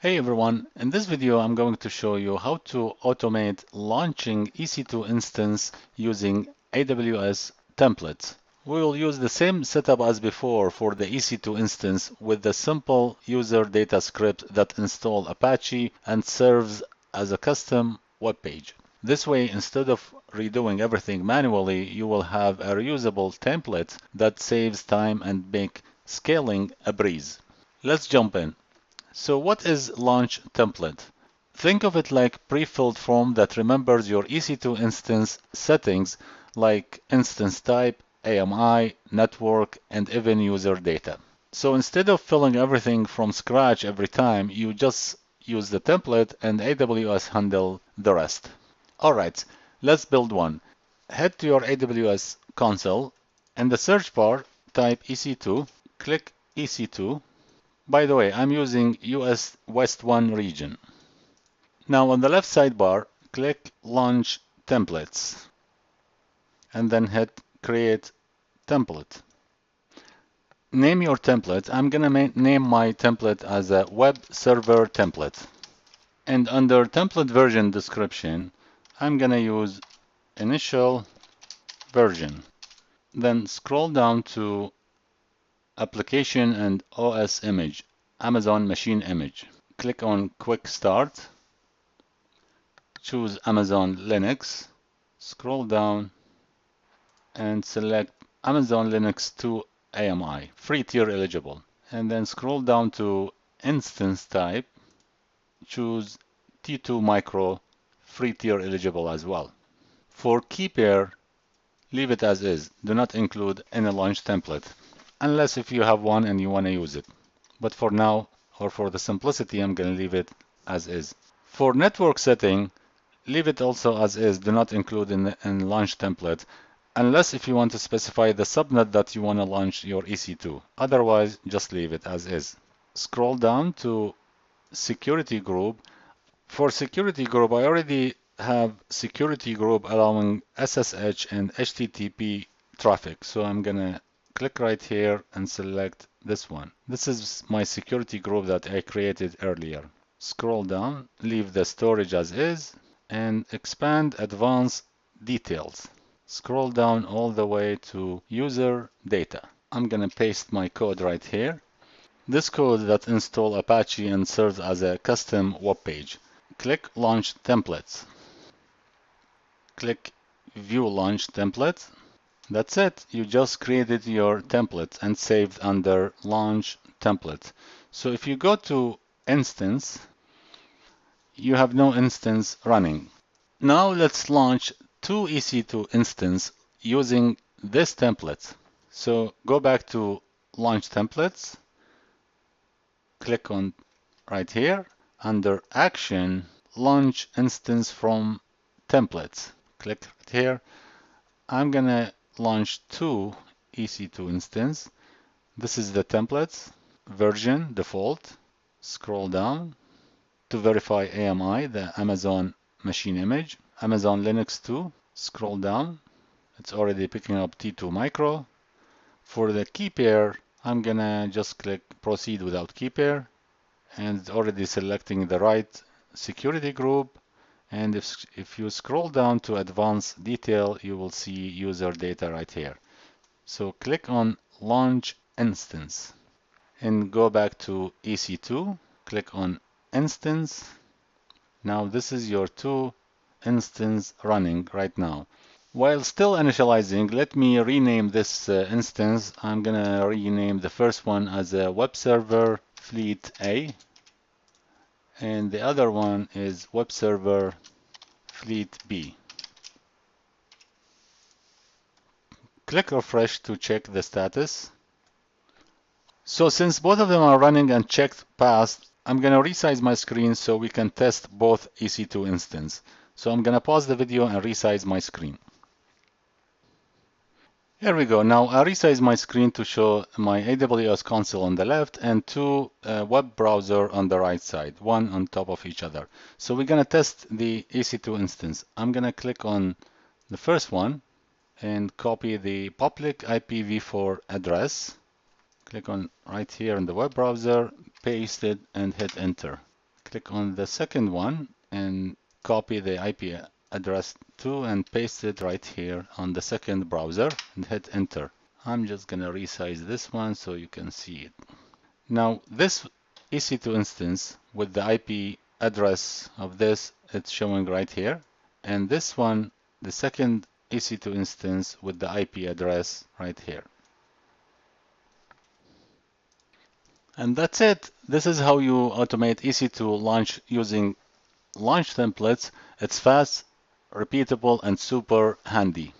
Hey everyone, in this video I'm going to show you how to automate launching EC2 instance using AWS templates. We will use the same setup as before for the EC2 instance with the simple user data script that installs Apache and serves as a custom web page. This way, instead of redoing everything manually, you will have a reusable template that saves time and make scaling a breeze. Let's jump in. So what is Launch template? Think of it like pre-filled form that remembers your EC2 instance settings like instance type, AMI, network, and even user data. So instead of filling everything from scratch every time, you just use the template and AWS handle the rest. All right, let's build one. Head to your AWS console. In the search bar, type EC2, click EC2. By the way, I'm using US West 1 region. Now on the left sidebar, click Launch Templates and then hit Create Template. Name your template. I'm going to name my template as a Web Server Template. And under Template Version Description, I'm going to use Initial Version. Then scroll down to Application and OS Image, Amazon Machine Image. Click on Quick Start. Choose Amazon Linux. Scroll down and select Amazon Linux 2 AMI, free tier eligible. And then scroll down to Instance Type. Choose T2 Micro, free tier eligible as well. For key pair, leave it as is. Do not include any launch template, unless if you have one and you want to use it. But for now, or for the simplicity, I'm going to leave it as is. For network setting, leave it also as is. Do not include in launch template, unless if you want to specify the subnet that you want to launch your EC2. Otherwise, just leave it as is. Scroll down to security group. For security group, I already have security group allowing SSH and HTTP traffic. So I'm gonna click right here and select this one. This is my security group that I created earlier. Scroll down, leave the storage as is, and expand advanced details. Scroll down all the way to user data. I'm gonna paste my code right here. This code that installs Apache and serves as a custom web page. Click Launch Templates. Click View Launch Template. That's it. You just created your template and saved under Launch Template. So if you go to Instance, you have no instance running. Now let's launch two EC2 instances using this template. So go back to Launch Templates. Click on right here. Under Action, Launch Instance from Templates. Click right here. I'm going to launch two EC2 instance. This is the templates, version, default. Scroll down to verify AMI, the Amazon machine image. Amazon Linux 2. Scroll down. It's already picking up T2 Micro. For the key pair, I'm going to just click Proceed without key pair. And it's already selecting the right security group. And if you scroll down to advanced detail, you will see user data right here. So click on Launch Instance and go back to EC2. Click on Instance. Now this is your two instance running right now. While still initializing, let me rename this instance. I'm gonna rename the first one as a Web Server Fleet A. And the other one is Web Server Fleet B. Click refresh to check the status. So since both of them are running and checked passed, I'm going to resize my screen so we can test both EC2 instances. So I'm going to pause the video and resize my screen. Here we go. Now I resize my screen to show my AWS console on the left and two web browser on the right side, one on top of each other. So we're going to test the EC2 instance. I'm going to click on the first one and copy the public IPv4 address. Click on right here in the web browser, paste it and hit enter. click on the second one and copy the IP address to and paste it right here on the second browser and hit enter. I'm just gonna resize this one so you can see it. Now this EC2 instance with the IP address of this, it's showing right here. And this one, the second EC2 instance with the IP address right here. And that's it. This is how you automate EC2 launch using launch templates. It's fast, repeatable, and super handy.